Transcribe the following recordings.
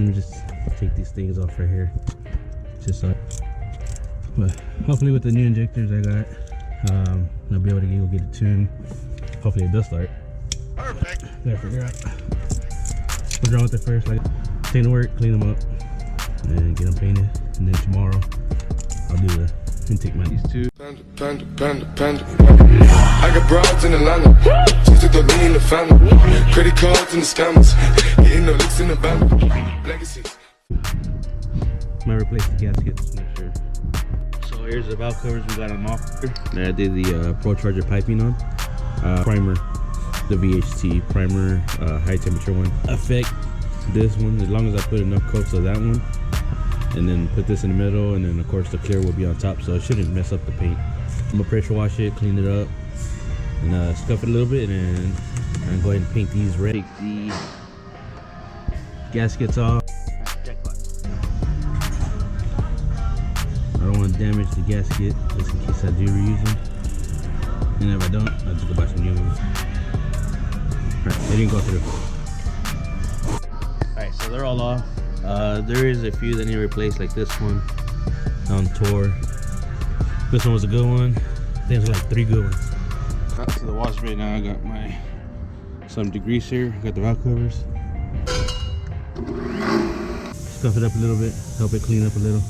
me just take these things off right here. Just but hopefully with the new injectors I got, I'll be able to go get it tuned. Hopefully it does start. Perfect. Gotta figure out what's wrong with it first. Like, take to work, clean them up, and get them painted. And then tomorrow I'll do the intake man. These two. Panda. I got broads in Atlanta. Just to throw me in the family. Credit cards and the scammers. Getting no licks in the band. Legacies. Might replace the gaskets, not sure. So here's the valve covers we got them off. I did the procharger piping on. Primer, the VHT primer, high temperature one. Affect this one as long as I put enough coats of that one. And then put this in the middle, and then of course the clear will be on top, so it shouldn't mess up the paint. I'm gonna pressure wash it, clean it up, and scuff it a little bit, and go ahead and paint these red. Take the gaskets off. I don't want to damage the gasket just in case I do reuse them. And if I don't, I'll just go buy some new ones. Alright, they didn't go through. Alright, so they're all off. There is a few that need replaced, like this one on tour. This one was a good one. I think there's like 3 good ones. Got to the wash right now. I got some degreaser. Got the valve covers. Stuff it up a little bit, help it clean up a little.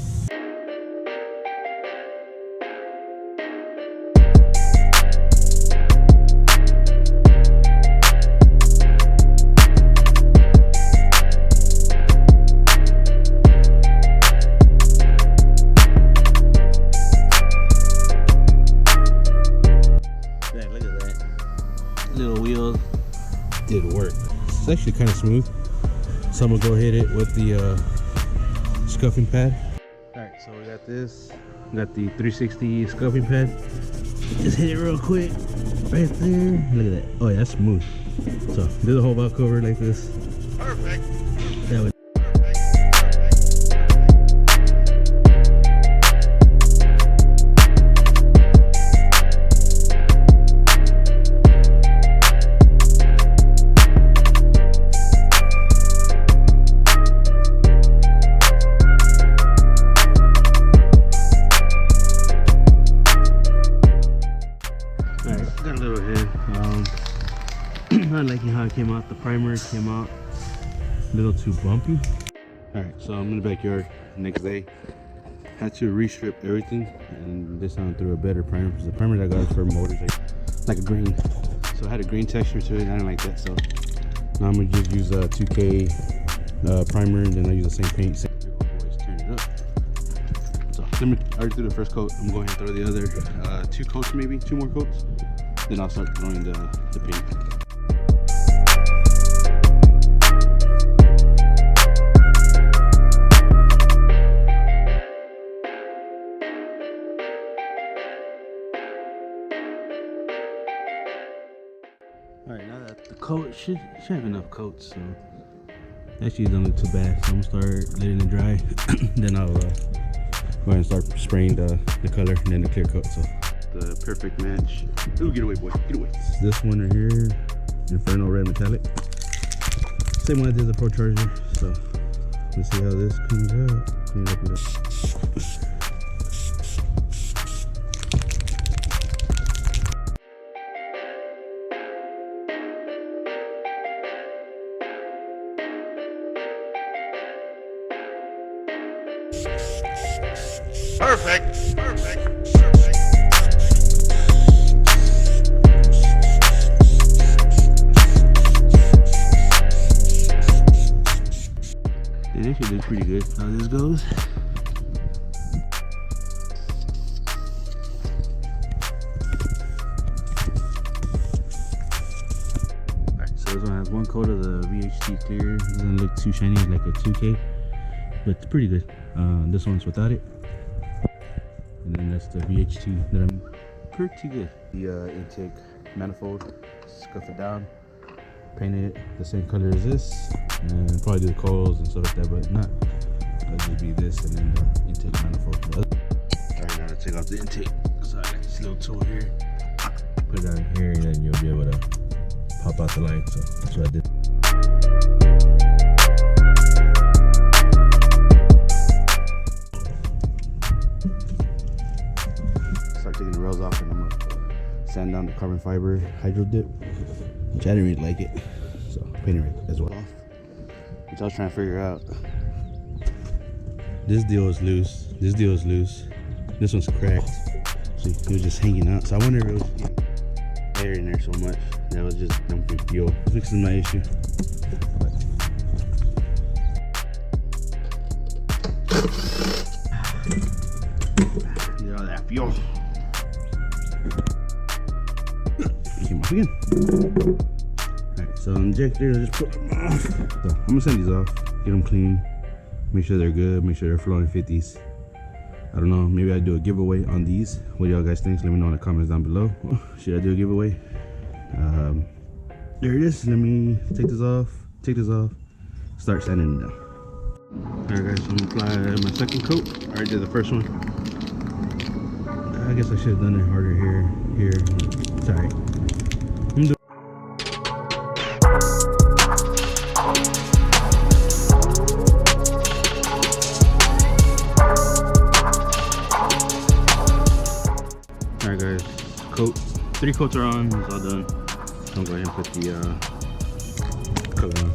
Little wheel did work. It's actually kind of smooth, so I'm gonna go hit it with the scuffing pad. All right, so we got this. We got the 360 scuffing pad. Just hit it real quick right there. Look at that. Oh yeah, that's smooth. So do the whole valve cover like this. Perfect. That would. Got a little head. Not liking how it came out. The primer came out a little too bumpy. Alright, so I'm in the backyard next day. Had to restrip everything, and this time through a better primer, because the primer that I got is for motors like a green. So I had a green texture to it, and I didn't like that. So now I'm gonna just use a 2K primer, and then I use the same paint. Boys, turn it up. So I already threw the first coat. I'm going to throw the other 2 coats, maybe 2 more coats. Then I'll start throwing the paint. Alright, now that the coat should have enough coats, so actually it doesn't look too bad. So I'm gonna start letting it dry. Then I'll go ahead and start spraying the color and then the clear coat. So the perfect match. Ooh, get away, boy, get away. This one right here, Inferno Red Metallic. Same one I did the procharger. So let's see how this comes out. Clean it up a little. Perfect. It actually looks pretty good how this goes. Alright, so this one has 1 coat of the VHT clear. It doesn't look too shiny like a 2K, but it's pretty good. This one's without it. And then that's the VHT that I'm pretty good. The intake manifold, scuff it down, paint it the same color as this, and probably do the coils and stuff like that, but not. It'll just be this and then the intake manifold. Alright, now to take off the intake. So I got this little tool here. Put it down here, and then you'll be able to pop out the line. So that's what I did. down the carbon fiber hydro dip, which I didn't really like it, so painted it as well. Which I was trying to figure out. This deal is loose. This deal is loose. This one's cracked. So it was just hanging out. So I wonder if it was getting air in there so much that was just dumping fuel. Fixing my issue. Get all that fuel. Came off again. Alright, so injectors, just put them off. So I'm gonna send these off, get them clean, make sure they're good, make sure they're flowing 50s. I don't know, maybe I do a giveaway on these. What do y'all guys think? Let me know in the comments down below. Should I do a giveaway? There it is. Let me take this off, start sanding it down. Alright guys, so I'm gonna apply my second coat. I already did the first one. I guess I should have done it harder here. It's alright. Alright guys, coat. 3 coats are on, it's all done. So I'm going to go ahead and put the color on.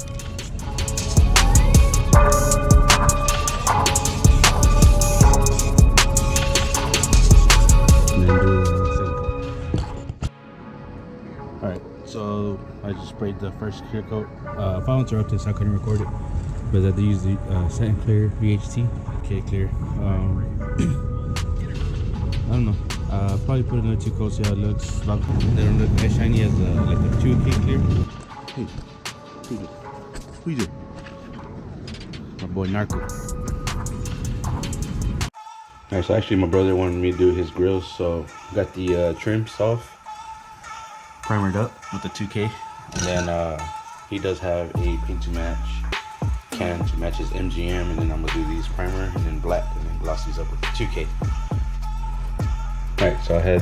And then do the second coat. Alright, so I just sprayed the first clear coat. If I interrupted, so I couldn't record it. But I had to use the Satin Clear VHT. Okay, clear. I don't know. Probably put another 2 coats, see how it looks. They don't look as shiny as like the 2K clear. Hey, who you doing? My boy Narco. Alright, so actually my brother wanted me to do his grills, so got the trims off, primered up with the 2K, and then he does have a paint to match can to match his MGM, and then I'm gonna do these primer and then black, and then gloss these up with the 2K. Alright, so I had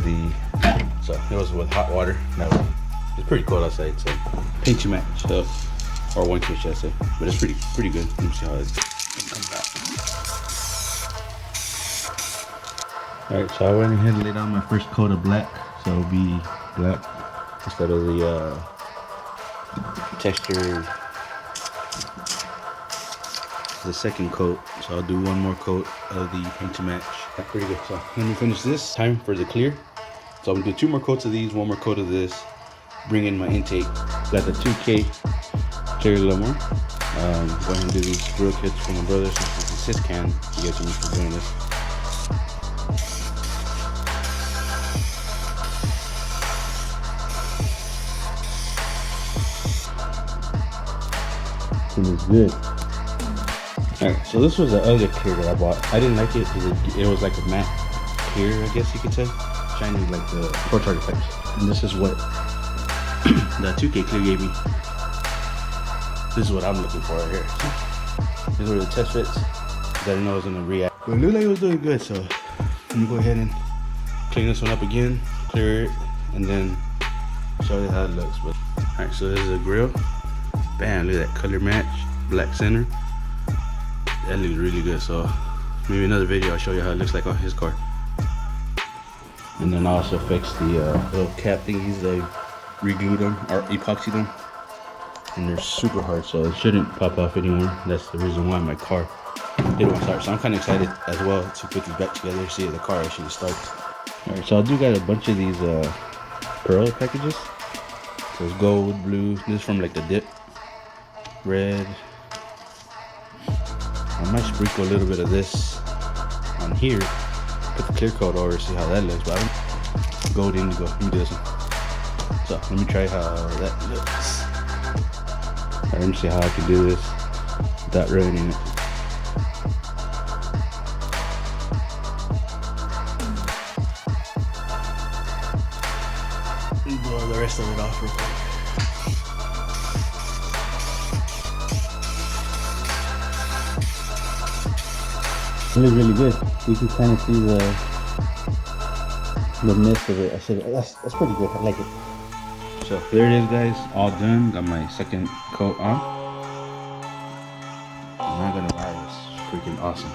so it was with hot water. It's pretty cold outside, so paint to match up, or 1K should I say, but it's pretty good. Let me see how it comes out. Alright, so I went ahead and laid down my first coat of black, so it'll be black instead of the texture. The second coat, so I'll do one more coat of the paint to match. That's pretty good. So let me finish this. Time for the clear. So I'm gonna do 2 more coats of these, 1 more coat of this. Bring in my intake. Got the 2K clear a little more. Go ahead and do these grill kits for my brother since this is his can. You guys are used to doing this. It is good. Alright, so this was the other clear that I bought. I didn't like it because it was like a matte clear, I guess you could say. Shiny like the procharger types. And this is what the 2K clear gave me. This is what I'm looking for right here. This is where the test fits. I didn't know it was gonna react. But it looked like it was doing good, so let me go ahead and clean this one up again, clear it, and then show you how it looks. But alright, so this is a grill. Bam, look at that color match, black center. That looks really good, so maybe another video I'll show you how it looks like on his car. And then I also fixed the little cap thingies. They re-glued them or epoxied them, and they're super hard, so it shouldn't pop off anymore. That's the reason why my car didn't want to start. So I'm kind of excited as well to put these back together to see if the car actually starts. Alright, so I do got a bunch of these pearl packages. So it's gold, blue. This is from like the dip. Red. I might sprinkle a little bit of this on here, put the clear coat over, see how that looks. But I don't gold indigo. Let me do this one. So let me try how that looks. Alright, let me see how I can do this without ruining it. Let me blow the rest of it off real quick. It looks really good. You can kind of see the mist of it. I said that's pretty good. I like it. So there it is, guys. All done. Got my second coat on. I'm not gonna lie, it's freaking awesome.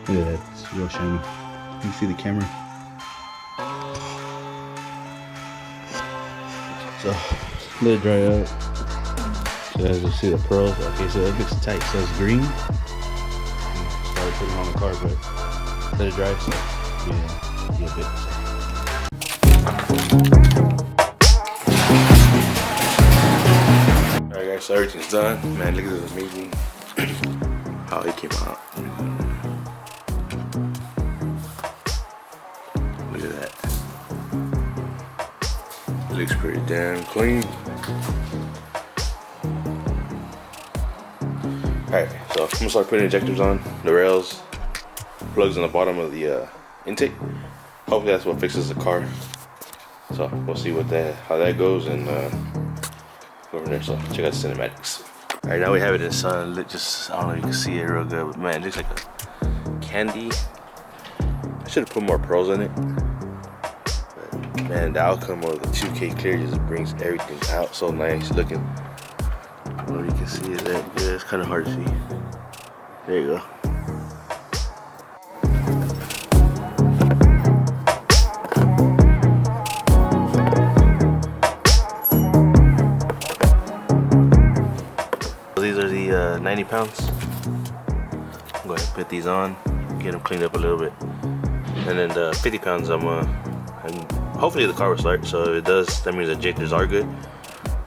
Look at that. It's real shiny. You see the camera? So let it dry out. So as you see the pearls, okay, so it looks tight, so it's green. Started putting it on the car, but let it dry, so yeah, be a bit. Alright guys, so everything's done. Man, look at this amazing how it came out. Look at that. It looks pretty damn clean. Alright, so I'm gonna start putting injectors on, the rails, plugs on the bottom of the intake. Hopefully that's what fixes the car. So we'll see how that goes and go over there. So check out the cinematics. Alright, now we have it in sun. Look, just, I don't know if you can see it real good, but man, it looks like a candy. I should have put more pearls in it. But man, the outcome of the 2K clear just brings everything out so nice looking. I don't know if you can see it. Yeah, it's kind of hard to see. There you go. These are the 90 pounds. Go ahead and put these on, get them cleaned up a little bit. And then the 50 pounds, and hopefully the car will start. So if it does, that means the injectors are good.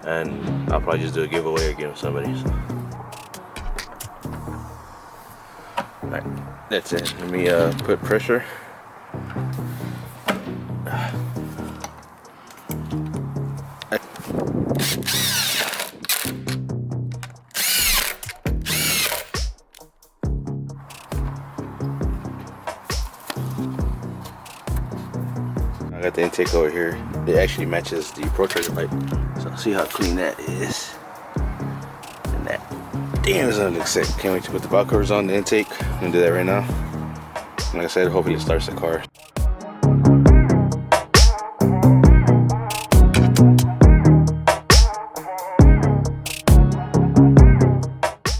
And I'll probably just do a giveaway or give them somebody. So. Alright, that's it. Let me put pressure. I got the intake over here. It actually matches the procharger pipe. So see how clean that is. And that, damn, it's gonna look sick. Can't wait to put the valve covers on the intake. I'm gonna do that right now. Like I said, hopefully it starts the car.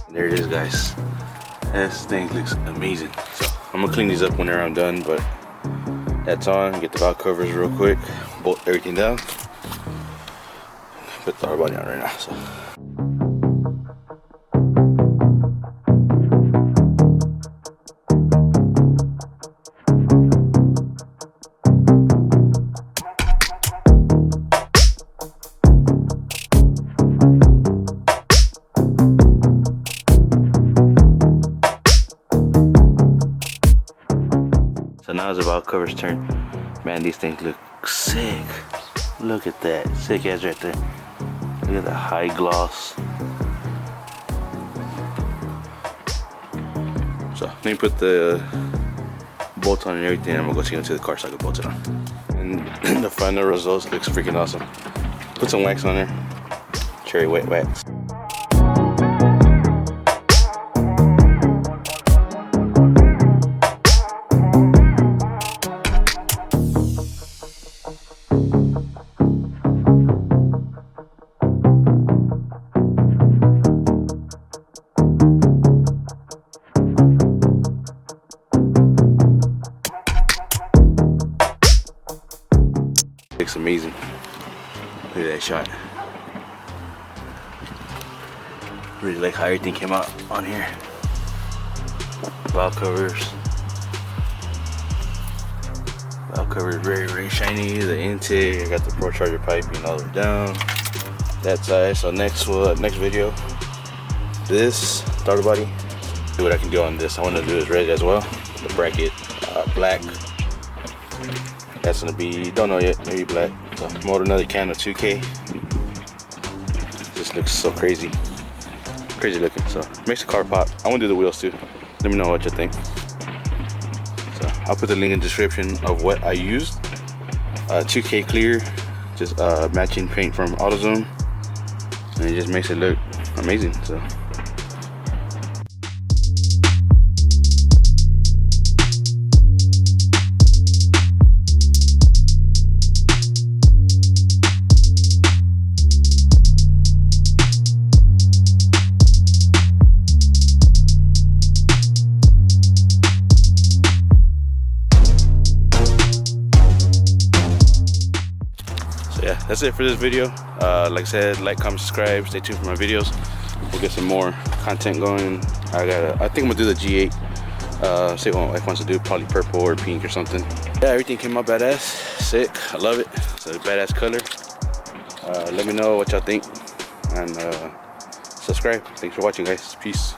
There it is, guys. This thing looks amazing. So I'm gonna clean these up whenever I'm done, but that's on. Get the valve covers real quick, bolt everything down, put the body on right now. So. So now as the valve covers turn, man, these things look sick. Look at that, sick ass right there. Look at the high gloss. So let me put the bolt on and everything. I'm gonna go take it to the car so I can bolt it on. And the final results looks freaking awesome. Put some wax on there, cherry wet wax. Looks amazing. Look at that shot. Really like how everything came out on here. Valve covers. Valve covers very, very shiny. The intake, I got the procharger piping all the way down. That side. So next video, this starter body. See what I can do on this. I want to do this red as well. The bracket, black. That's gonna be, don't know yet, maybe black. So I'm ordered another can of 2K. This looks so crazy. Crazy looking, so makes the car pop. I wanna do the wheels too. Let me know what you think. So I'll put the link in the description of what I used. 2K clear, just matching paint from AutoZone. And it just makes it look amazing, so. that's it for this video. Like I said, like, comment, subscribe, stay tuned for my videos. We'll get some more content going. I think I'm gonna do the G8. See what my wife wants to do, probably purple or pink or something. Yeah, everything came out badass, sick, I love it. It's a badass color. Let me know what y'all think, and subscribe. Thanks for watching, guys. Peace.